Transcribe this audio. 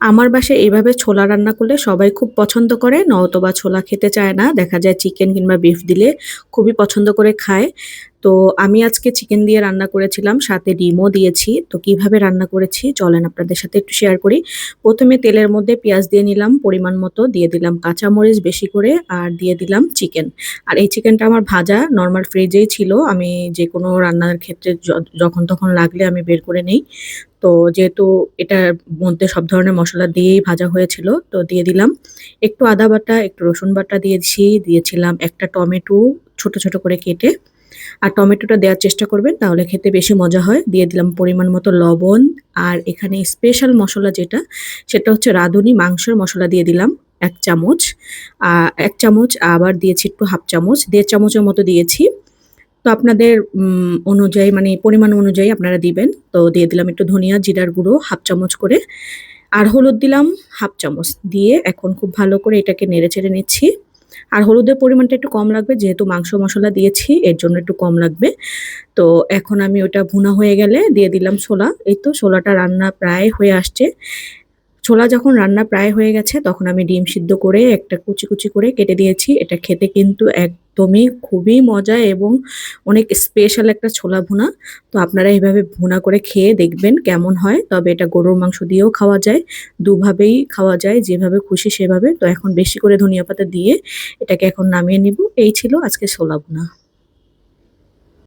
আমার বাসায় এভাবে ছোলা রান্না করলে সবাই খুব পছন্দ করে, নয়তোবা ছোলা খেতে চায় না। দেখা যায় চিকেন কিংবা বিফ দিলে খুবই পছন্দ করে খায়। তো আমি আজকে চিকেন দিয়ে রান্না করেছিলাম, সাথে ডিমও দিয়েছি। তো কিভাবে রান্না করেছি চলেন আপনাদের সাথে একটু শেয়ার করি। প্রথমে তেলের মধ্যে পেঁয়াজ দিয়ে নিলাম পরিমাণ মতো, দিয়ে দিলাম কাঁচামরিচ বেশি করে, আর দিয়ে দিলাম চিকেন। আর এই চিকেনটা আমার ভাজা নরমাল ফ্রিজেই ছিল। আমি যেকোনো রান্নার ক্ষেত্রে যখন তখন লাগলে আমি বের করে নেই। তো যেহেতু এটার মধ্যে সব ধরনের মসলা দিয়েই ভাজা হয়েছিল, তো দিয়ে দিলাম একটু আদা বাটা, একটু রসুন বাটা দিয়েছি, দিয়েছিলাম একটা টমেটো ছোট ছোট করে কেটে। আর টমেটোটা দেওয়ার চেষ্টা করবেন, তাহলে খেতে বেশি মজা হয়। দিয়ে দিলাম পরিমাণ মতো লবণ। আর এখানে স্পেশাল মসলা যেটা, সেটা হচ্ছে রাঁধুনি মাংসের মসলা দিয়ে দিলাম ১ চামচ। ১ চামচ, আবার দিয়েছি একটু ১/২ চামচ, ১.৫ চামচের মতো দিয়েছি। তো আপনাদের অনুযায়ী মানে পরিমাণ অনুযায়ী আপনারা দিবেন। তো দিয়ে দিলাম একটু ধনিয়া জিরার গুঁড়ো ১/২ চামচ করে। আর হলুদ দিলাম ১/২ চামচ। দিয়ে এখন খুব ভালো করে এটাকে নেড়েচেড়ে নিচ্ছি। আর হলুদের পরিমাণটা একটু কম লাগবে, যেহেতু মাংস মসলা দিয়েছি এর জন্য একটু কম লাগবে। তো এখন আমি ওটা ভুনা হয়ে গেলে দিয়ে দিলাম ছোলা। এই তো ছোলাটা রান্না প্রায় হয়ে আসছে। ছোলা যখন রান্না প্রায় হয়ে গেছে তখন আমি ডিম সিদ্ধ করে একটা কুচি, কুচি করে কেটে দিয়েছি। এটা খেতে কিন্তু একদমই খুবই মজা এবং অনেক স্পেশাল একটা ছোলা ভুনা। তো আপনারা এভাবে ভুনা করে খেয়ে দেখবেন কেমন হয়। তবে এটা গরুর মাংস দিয়েও খাওয়া যায়, দুভাবেই খাওয়া যায়, যেভাবে খুশি সেভাবে। তো এখন বেশি করে ধনিয়া পাতা দিয়ে এটাকে এখন নামিয়ে নিব। এই ছিল আজকে ছোলা ভুনা।